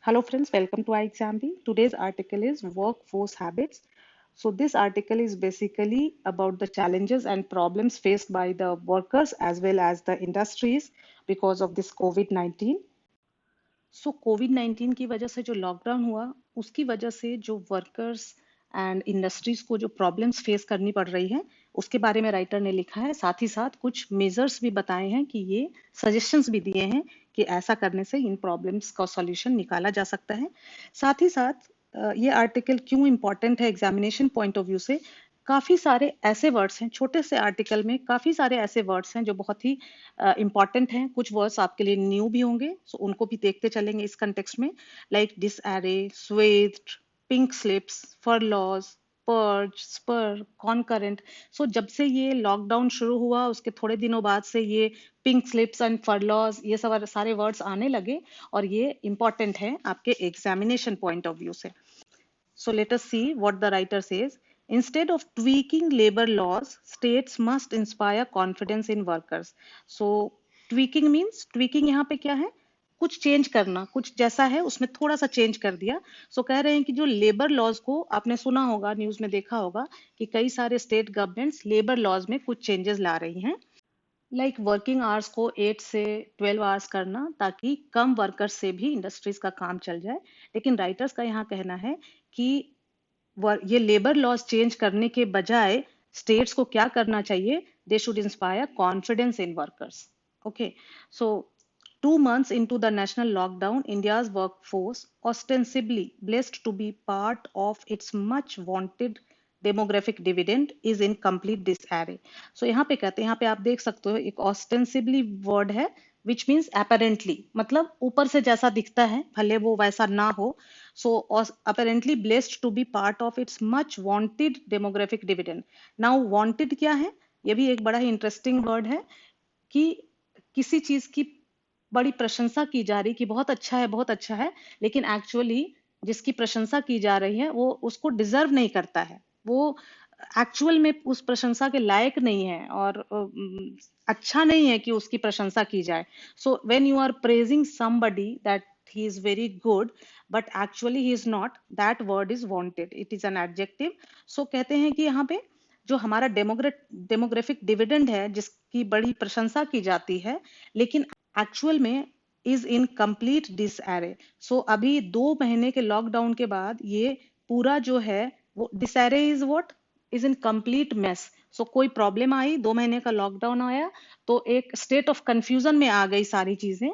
Hello friends, welcome to iExamB. Today's article is Workforce Habits. So this article is basically about the challenges and problems faced by the workers as well as the industries because of this COVID-19. So Covid 19 की वजह से जो lockdown हुआ उसकी वजह से जो workers and industries को जो प्रॉब्लम्स फेस करनी पड़ रही है उसके बारे में राइटर ने लिखा है। साथ ही साथ कुछ मेजर्स भी बताए हैं कि ये सजेशंस भी दिए हैं कि ऐसा करने से इन प्रॉब्लम्स का सॉल्यूशन निकाला जा सकता है। साथ ही साथ ये आर्टिकल क्यों इम्पोर्टेंट है एग्जामिनेशन पॉइंट ऑफ व्यू से, काफी सारे ऐसे वर्ड्स हैं छोटे से आर्टिकल में, काफी सारे ऐसे वर्ड्स हैं जो बहुत ही इंपॉर्टेंट हैं। कुछ वर्ड्स आपके लिए न्यू भी होंगे, सो उनको भी देखते चलेंगे इस कंटेक्स्ट में, like disarray, swathed, pink slips, furloughs, purge, spur, concurrent. So जब से ये लॉकडाउन शुरू हुआ उसके थोड़े दिनों बाद से ये पिंक स्लिप्स एंड फरलॉज ये सब सारे वर्ड्स आने लगे और ये इंपॉर्टेंट है आपके एग्जामिनेशन पॉइंट ऑफ व्यू से। So let us see what the writer says. Instead of tweaking labor laws, states must inspire confidence in workers. So tweaking means tweaking यहाँ पे क्या है, कुछ चेंज करना, कुछ जैसा है उसमें थोड़ा सा चेंज कर दिया। सो कह रहे हैं कि जो लेबर लॉज को आपने सुना होगा, न्यूज में देखा होगा कि कई सारे स्टेट गवर्नमेंट्स लेबर लॉज में कुछ चेंजेस ला रही हैं, लाइक वर्किंग आवर्स को 8 से 12 आवर्स करना ताकि कम वर्कर्स से भी इंडस्ट्रीज का काम चल जाए। लेकिन राइटर्स का यहाँ कहना है कि ये लेबर लॉज चेंज करने के बजाय स्टेट्स को क्या करना चाहिए, they should inspire confidence in workers. Okay, so 2 months into the national lockdown, India's workforce, ostensibly blessed to be part of its much wanted demographic dividend, is in complete disarray. So यहाँ पे कहते हैं, यहाँ पे आप देख सकते हो एक ostensibly वर्ड है which means apparently, मतलब ऊपर से जैसा दिखता है भले वो वैसा ना हो। So apparently blessed to be part of its much wanted demographic dividend. Now wanted क्या है, ये भी एक बड़ा ही इंटरेस्टिंग वर्ड है कि किसी चीज की बड़ी प्रशंसा की जा रही कि बहुत अच्छा है, बहुत अच्छा है, लेकिन एक्चुअली जिसकी प्रशंसा की जा रही है वो उसको डिजर्व नहीं करता है, वो एक्चुअल में उस प्रशंसा के लायक नहीं है और अच्छा नहीं है कि उसकी प्रशंसा की जाए। So when you are praising somebody that he is very good but actually he is not, that word is wanted, it is an adjective. So कहते हैं कि यहाँ पे जो हमारा डेमोग्राफिक डिविडेंड है जिसकी बड़ी प्रशंसा की जाती है लेकिन एक्चुअल में इज इन कंप्लीट डिसएरे। सो अभी 2 महीने के लॉकडाउन के बाद ये पूरा जो है वो disarray is what, is in complete mess. So कोई प्रॉब्लम आई, 2 महीने का लॉकडाउन आया तो एक स्टेट ऑफ कंफ्यूजन में आ गई सारी चीजें,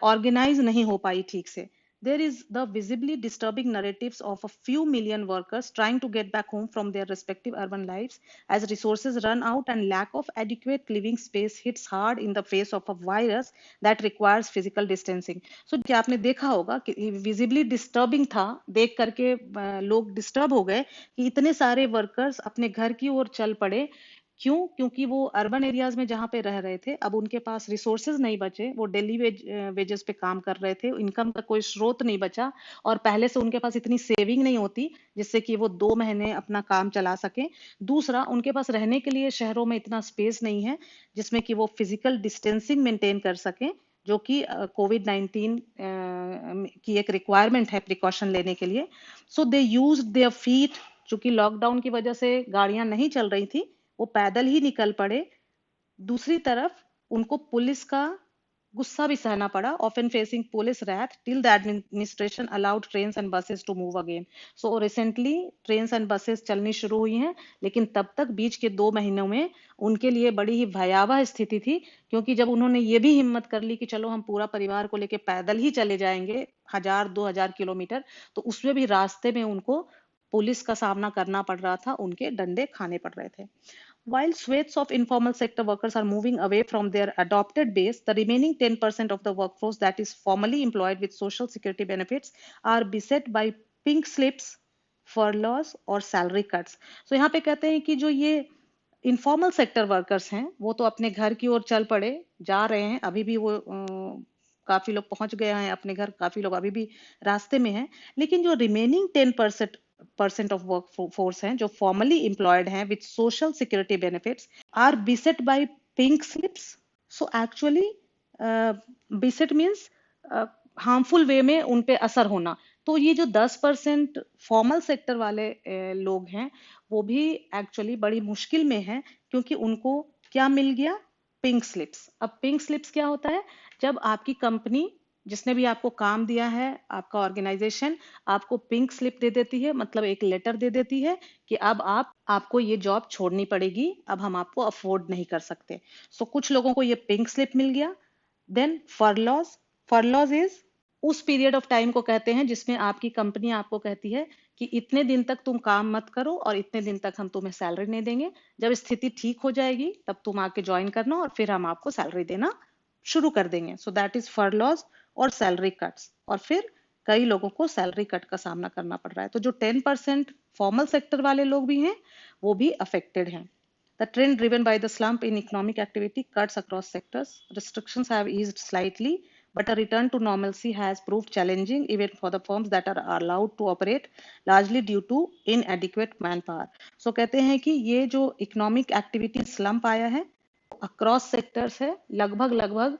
ऑर्गेनाइज नहीं हो पाई ठीक से। There is the visibly disturbing narratives of a few million workers trying to get back home from their respective urban lives as resources run out and lack of adequate living space hits hard in the face of a virus that requires physical distancing. So क्या आपने देखा होगा कि visibly disturbing था, देख करके लोग disturb हो गए कि इतने सारे वर्कर्स अपने घर की ओर चल पड़े। क्यों? क्योंकि वो अर्बन एरियाज में जहाँ पे रह रहे थे अब उनके पास रिसोर्सेज नहीं बचे, वो डेली वेजेस पे काम कर रहे थे, इनकम का कोई स्रोत नहीं बचा और पहले से उनके पास इतनी सेविंग नहीं होती जिससे कि वो 2 महीने अपना काम चला सके। दूसरा, उनके पास रहने के लिए शहरों में इतना स्पेस नहीं है जिसमें कि वो फिजिकल डिस्टेंसिंग मेंटेन कर सके, जो कि कोविड 19 की एक रिक्वायरमेंट है प्रिकॉशन लेने के लिए। सो दे यूज देयर फीट, चूंकि लॉकडाउन की वजह से गाड़ियां नहीं चल रही थी, वो पैदल ही निकल पड़े। दूसरी तरफ उनको पुलिस का गुस्सा भी सहना पड़ा, often facing police wrath till the administration allowed trains and buses to move again. So recently trains and buses चलनी शुरू हुई हैं, लेकिन तब तक बीच के 2 महीनों में उनके लिए बड़ी ही भयावह स्थिति थी, क्योंकि जब उन्होंने ये भी हिम्मत कर ली कि चलो हम पूरा परिवार को लेके पैदल ही चले जाएंगे 1000-2000 किलोमीटर, तो उसमें भी रास्ते में उनको पुलिस का सामना करना पड़ रहा था, उनके डंडे खाने पड़ रहे थे। While swathes of informal sector workers are moving away from their adopted base, the remaining 10% of the workforce that is formally employed with social security benefits are beset by pink slips, furloughs और salary cuts. So यहाँ पे कहते हैं कि जो ये informal sector workers हैं वो तो अपने घर की ओर चल पड़े, जा रहे हैं, अभी भी वो काफी लोग पहुंच गए हैं अपने घर, काफी लोग अभी भी रास्ते में हैं। लेकिन जो रिमेनिंग 10% ऑफ वर्क फोर्स हैं जो फॉर्मली एम्प्लॉयड हैं with social security benefits are beset by pink slips. So actually beset means harmful way में उन पे असर होना। तो ये जो 10% फॉर्मल सेक्टर वाले लोग हैं, वो भी एक्चुअली बड़ी मुश्किल में हैं, क्योंकि उनको क्या मिल गया? Pink slips. अब पिंक स्लिप्स क्या होता है? जब आपकी कंपनी, जिसने भी आपको काम दिया है, आपका ऑर्गेनाइजेशन आपको पिंक स्लिप दे देती है, मतलब एक लेटर दे देती है कि अब आपको ये जॉब छोड़नी पड़ेगी, अब हम आपको अफोर्ड नहीं कर सकते। सो कुछ लोगों को ये पिंक स्लिप मिल गया। देन फरलॉज। फरलॉज इज उस पीरियड ऑफ टाइम को कहते हैं जिसमें आपकी कंपनी आपको कहती है कि इतने दिन तक तुम काम मत करो और इतने दिन तक हम तुम्हें सैलरी नहीं देंगे। जब स्थिति ठीक हो जाएगी तब तुम आके ज्वाइन करना और फिर हम आपको सैलरी देना शुरू कर देंगे। सो दैट इज फरलॉज और सैलरी कट्स। और फिर कई लोगों को सैलरी कट का सामना करना पड़ रहा है। तो जो 10% फॉर्मल सेक्टर वाले लोग भी हैं, वो भी अफेक्टेड हैं। The trend driven by the slump in economic activity cuts across sectors. Restrictions have eased slightly, but a return to normalcy has proved challenging even for the firms that are allowed to operate, largely due to inadequate manpower. So कहते हैं कि ये जो economic activity slump आया है, across sectors है, लगभग लगभग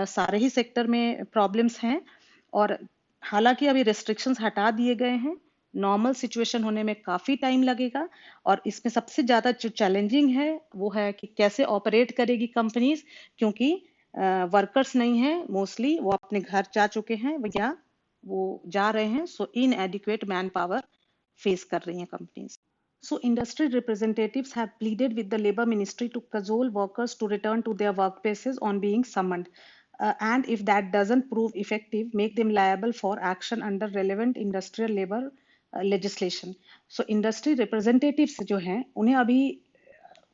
सारे ही सेक्टर में प्रॉब्लम्स हैं। और हालांकि अभी रेस्ट्रिक्शंस हटा दिए गए हैं, नॉर्मल सिचुएशन होने में काफी टाइम लगेगा। और इसमें सबसे ज्यादा जो चैलेंजिंग है वो है कि कैसे ऑपरेट करेगी कंपनीज, क्योंकि वर्कर्स नहीं है, मोस्टली वो अपने घर जा चुके हैं या वो जा रहे हैं। सो इन एडिक्वेट मैन पावर फेस कर रही हैं companies. So industry representatives have pleaded with the Labour Ministry to cajole workers to return to their workplaces on being summoned. And if that doesn't prove effective, make them liable for action under relevant industrial labor legislation. So industry representatives जो हैं, उन्हें अभी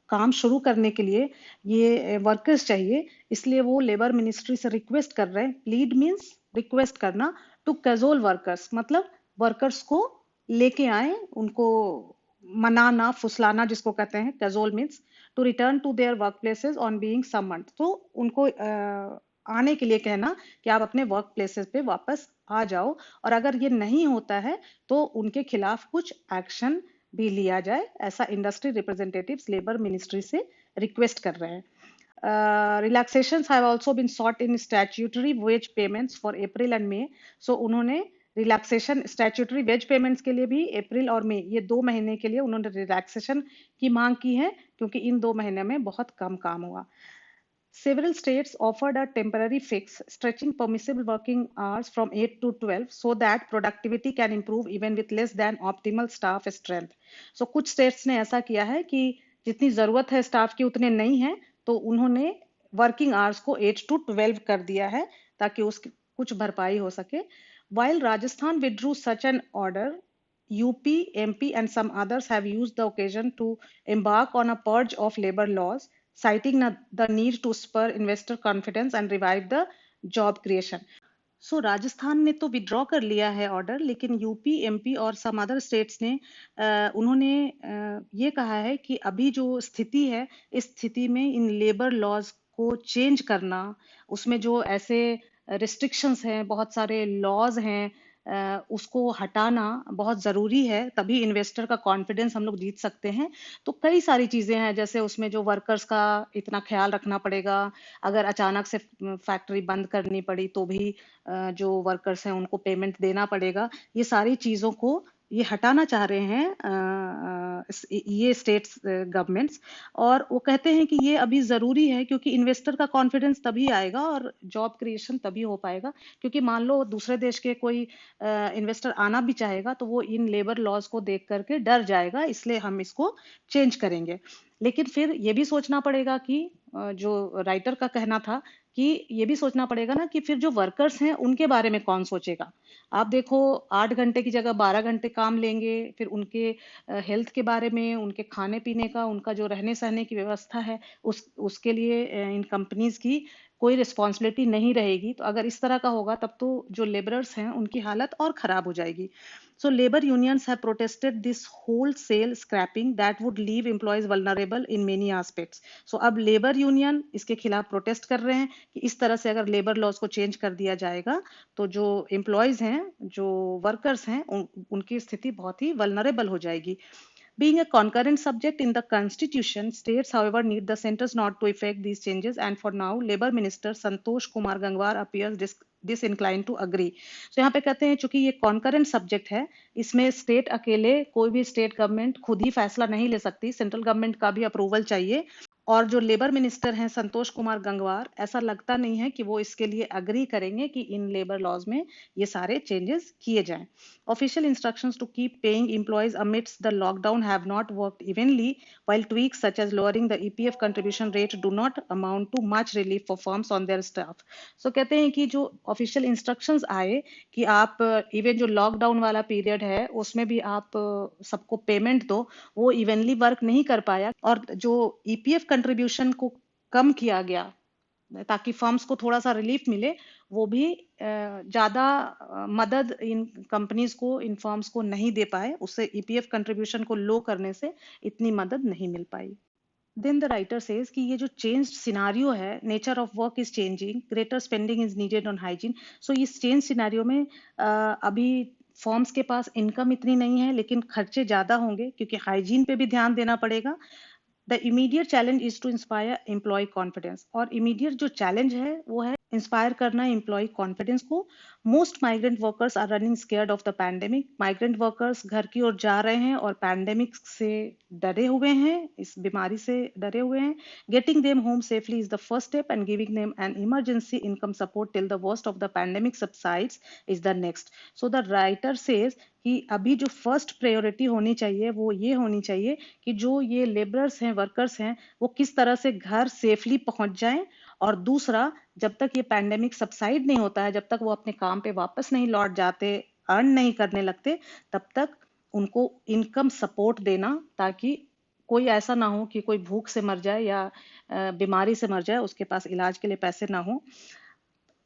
काम शुरू करने के लिए ये वर्कर्स चाहिए, इसलिए वो लेबर मिनिस्ट्री से रिक्वेस्ट कर रहे हैं। प्लीड मीन्स रिक्वेस्ट करना, टू कैजोल वर्कर्स मतलब वर्कर्स को लेके आए, उनको मनाना, फुसलाना जिसको कहते हैं। Cajole means to return to their work places on being summoned. तो उनको आने के लिए कहना कि आप अपने वर्क प्लेसेस पे वापस आ जाओ, और अगर ये नहीं होता है तो उनके खिलाफ कुछ एक्शन भी लिया जाए, ऐसा इंडस्ट्री रिप्रेजेंटेटिव्स लेबर मिनिस्ट्री से रिक्वेस्ट कर रहे हैं। Relaxations have also been sought in statutory wage payments for April and May. So उन्होंने रिलैक्सेशन स्टैट्यूटरी वेज पेमेंट्स के लिए भी अप्रैल और मई, ये 2 महीने के लिए उन्होंने रिलैक्सेशन की मांग की है, क्योंकि इन 2 महीने में बहुत कम काम हुआ। Several states offered a temporary fix, stretching permissible working hours from 8 to 12 so that productivity can improve even with less than optimal staff strength. So कुछ states ने ऐसा किया है कि जितनी जरूरत है स्टाफ की उतने नहीं है, तो उन्होंने वर्किंग आवर्स को 8 to 12 कर दिया है ताकि उसकी कुछ भरपाई हो सके। While Rajasthan withdrew such an order, UP, MP, and some others have used the occasion to embark on a purge of labor laws, citing the need to spur investor confidence and revive the job creation. सो राजस्थान ने तो withdraw कर लिया है order, लेकिन UP, MP और some other states ने उन्होंने ये कहा है कि अभी जो स्थिति है, इस स्थिति में इन लेबर लॉज को चेंज करना, उसमें जो ऐसे रिस्ट्रिक्शंस हैं, बहुत सारे लॉज हैं, उसको हटाना बहुत ज़रूरी है, तभी इन्वेस्टर का कॉन्फिडेंस हम लोग जीत सकते हैं। तो कई सारी चीज़ें हैं, जैसे उसमें जो वर्कर्स का इतना ख्याल रखना पड़ेगा, अगर अचानक से फैक्ट्री बंद करनी पड़ी तो भी जो वर्कर्स हैं उनको पेमेंट देना पड़ेगा। ये सारी चीज़ों को ये हटाना चाह रहे हैं ये स्टेट्स गवर्नमेंट्स। और वो कहते हैं कि ये अभी ज़रूरी है, क्योंकि इन्वेस्टर का कॉन्फिडेंस तभी आएगा और जॉब क्रिएशन तभी हो पाएगा। क्योंकि मान लो दूसरे देश के कोई इन्वेस्टर आना भी चाहेगा तो वो इन लेबर लॉज को देख करके डर जाएगा, इसलिए हम इसको चेंज करेंगे। लेकिन फिर ये भी सोचना पड़ेगा कि जो राइटर का कहना था कि ये भी सोचना पड़ेगा ना कि फिर जो वर्कर्स हैं उनके बारे में कौन सोचेगा। आप देखो, 8 घंटे की जगह 12 घंटे काम लेंगे, फिर उनके हेल्थ के बारे में, उनके खाने पीने का, उनका जो रहने सहने की व्यवस्था है, उसके लिए इन कंपनीज की कोई रिस्पॉन्सिबिलिटी नहीं रहेगी। तो अगर इस तरह का होगा तब तो जो लेबरर्स हैं उनकी हालत और खराब हो जाएगी। So labor unions have protested this wholesale scrapping that would leave employees vulnerable in many aspects. So अब लेबर यूनियन इसके खिलाफ प्रोटेस्ट कर रहे हैं कि इस तरह से अगर लेबर लॉज को चेंज कर दिया जाएगा तो जो एम्प्लॉयज हैं, जो वर्कर्स हैं, उनकी स्थिति बहुत ही वल्नरेबल हो जाएगी। Being a concurrent subject in the constitution, states however need the centers not to effect these changes, and for now labor minister Santosh Kumar Gangwar appears disinclined to agree. So यहाँ पे कहते हैं चूंकि ये concurrent subject है, इसमें state अकेले कोई भी स्टेट गवर्नमेंट खुद ही फैसला नहीं ले सकती, सेंट्रल गवर्नमेंट का भी अप्रूवल चाहिए। और जो लेबर मिनिस्टर हैं संतोष कुमार गंगवार, ऐसा लगता नहीं है कि वो इसके लिए अग्री करेंगे कि इन लेबर लॉज में ये सारे चेंजेस किए जाएं। Official instructions to keep paying employees amidst the lockdown have not worked evenly, while tweaks such as lowering the EPF contribution rate do not amount to much relief for firms on their staff. So कहते हैं कि जो official instructions आए कि आप even जो lockdown वाला period है उसमें भी आप सबको पेमेंट दो, वो इवनली वर्क नहीं कर पाया। और जो ईपीएफ कंट्रीब्यूशन को कम किया गया ताकि फर्म्स को थोड़ा सा रिलीफ मिले, वो भी ज्यादा मदद इन कंपनीज को, इन फर्म्स को नहीं दे पाए, उससे ईपीएफ कंट्रीब्यूशन को लो करने से इतनी मदद नहीं मिल पाई। देन द राइटर सेज कि ये जो चेंज सिनारियो है, nature of work is changing, greater spending is needed on hygiene. So इस चेंज सिनारियो में अभी फर्म्स के पास इनकम इतनी नहीं है, लेकिन खर्चे ज्यादा होंगे क्योंकि हाइजीन पे भी ध्यान देना पड़ेगा। The immediate challenge is to inspire employee confidence, और इमीडिएट जो चैलेंज है वो है इंस्पायर करना एम्प्लॉय कॉन्फिडेंस को। Most migrant workers are running scared of the pandemic, migrant workers घर की ओर जा रहे हैं और पैंडेमिक से डरे हुए हैं, इस बीमारी से डरे हुए हैं। Getting them home safely is the first step and giving them an emergency income support till the worst of the pandemic subsides is the next. So the writer says कि अभी जो फर्स्ट प्रायोरिटी होनी चाहिए वो ये होनी चाहिए कि जो ये लेबरर्स हैं, वर्कर्स हैं, वो किस तरह से घर सेफली पहुंच जाएं, और दूसरा, जब तक ये पैंडेमिक सबसाइड नहीं होता है, जब तक वो अपने काम पे वापस नहीं लौट जाते, अर्न नहीं करने लगते, तब तक उनको इनकम सपोर्ट देना, ताकि कोई ऐसा ना हो कि कोई भूख से मर जाए या बीमारी से मर जाए, उसके पास इलाज के लिए पैसे ना हो।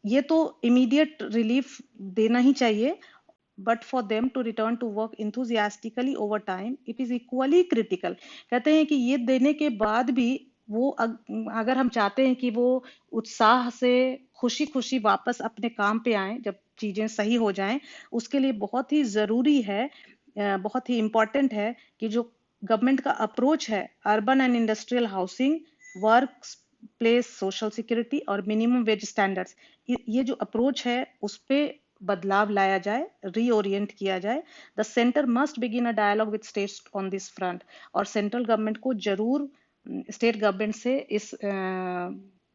ये तो इमीडिएट रिलीफ देना ही चाहिए, but for them to return to work enthusiastically over time, it is equally critical। कहते हैं कि ये देने के बाद भी वो अगर हम चाहते हैं कि वो उत्साह से खुशी खुशी वापस अपने काम पे आए जब चीजें सही हो जाएं, उसके लिए बहुत ही जरूरी है, बहुत ही इम्पोर्टेंट है कि जो गवर्नमेंट का अप्रोच है urban and industrial housing, work place social security और मिनिमम वेज स्टैंडर्ड्स, ये जो अप्रोच है उस पे बदलाव लाया जाए, रीओरिएंट किया जाए। The centre must begin a dialogue with states on this front, और सेंट्रल गवर्नमेंट को जरूर स्टेट गवर्नमेंट से इस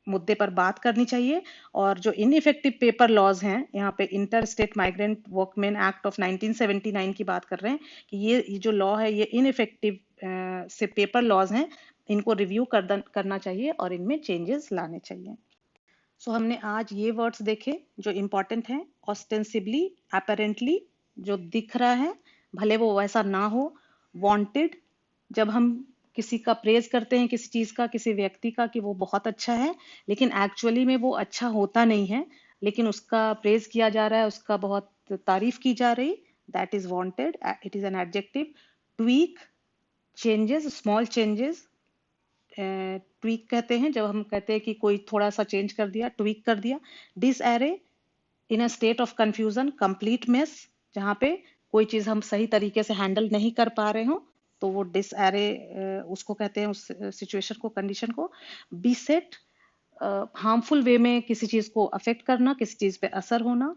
मुद्दे पर बात करनी चाहिए। और जो इनइफेक्टिव पेपर लॉज हैं, यहाँ पे inter state migrant workman act of 1979 की बात कर रहे हैं कि ये जो लॉ है ये इनइफेक्टिव से पेपर लॉज हैं, इनको रिव्यू करना चाहिए और इनमें चेंजेस लाने चाहिए। सो हमने आज ये वर्ड्स देखे जो इम्पोर्टेंट हैं। ऑस्टेंसिबली, अपेरेंटली, जो दिख रहा है भले वो वैसा ना हो। वांटेड, जब हम किसी का प्रेज करते हैं, किसी चीज का, किसी व्यक्ति का, कि वो बहुत अच्छा है, लेकिन एक्चुअली में वो अच्छा होता नहीं है, लेकिन उसका प्रेज किया जा रहा है, उसका बहुत तारीफ की जा रही, that is wanted, it is an adjective. Tweak, changes, small changes, tweak कहते हैं जब हम कहते हैं कि कोई थोड़ा सा चेंज कर दिया, ट्वीक कर दिया। Disarray, in a state of confusion, complete mess, जहाँ पे कोई चीज हम सही तरीके से हैंडल नहीं कर पा रहे हो, तो वो डिसएरे उसको कहते हैं, उस सिचुएशन को, कंडीशन को। बीसेट, हार्मफुल वे में किसी चीज को अफेक्ट करना, किसी चीज पे असर होना।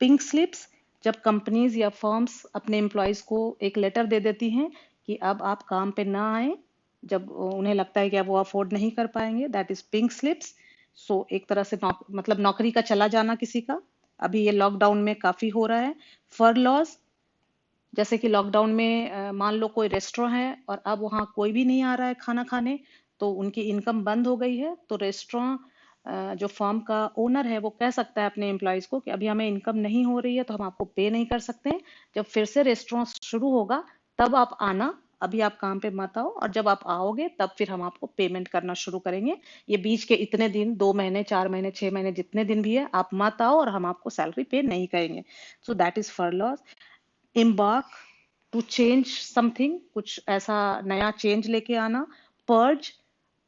पिंक स्लिप्स, जब कंपनीज या फर्म्स अपने एम्प्लॉयज को एक लेटर दे देती हैं कि अब आप काम पे ना आए, जब उन्हें लगता है कि अब वो अफोर्ड नहीं कर पाएंगे, दैट इज पिंक स्लिप्स। सो एक तरह से मतलब नौकरी का चला जाना किसी का, अभी ये लॉकडाउन में काफी हो रहा है। फर लॉस, जैसे कि लॉकडाउन में मान लो कोई रेस्टोरेंट है और अब वहाँ कोई भी नहीं आ रहा है खाना खाने, तो उनकी इनकम बंद हो गई है, तो रेस्टोरेंट जो फर्म का ओनर है वो कह सकता है अपने एम्प्लॉयज को कि अभी हमें इनकम नहीं हो रही है तो हम आपको पे नहीं कर सकते, जब फिर से रेस्टोरेंट शुरू होगा तब आप आना, अभी आप काम पे मत आओ, और जब आप आओगे तब फिर हम आपको पेमेंट करना शुरू करेंगे। ये बीच के इतने दिन, 2 महीने, 4 महीने, 6 महीने, जितने दिन भी है, आप मत आओ और हम आपको सैलरी पे नहीं करेंगे। So that is furloughs. Embark, to change something, कुछ ऐसा नया चेंज लेके आना। पर्ज,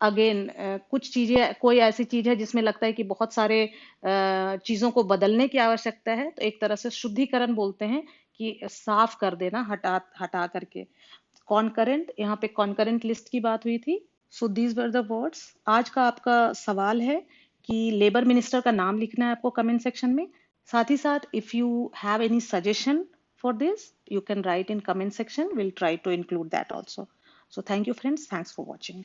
अगेन कुछ चीजें, कोई ऐसी चीज है जिसमें लगता है कि बहुत सारे चीजों को बदलने की आवश्यकता है, तो एक तरह से शुद्धिकरण बोलते हैं, कि साफ कर देना, हटा हटा करके। कॉन्करेंट, यहाँ पे कॉन्करेंट लिस्ट की बात हुई थी। So these were the words. आज का आपका सवाल है कि लेबर मिनिस्टर का नाम लिखना है आपको कमेंट सेक्शन में। साथ ही साथ if you have any suggestion for this you can write in comment section, we'll try to include that also. So thank you friends, thanks for watching.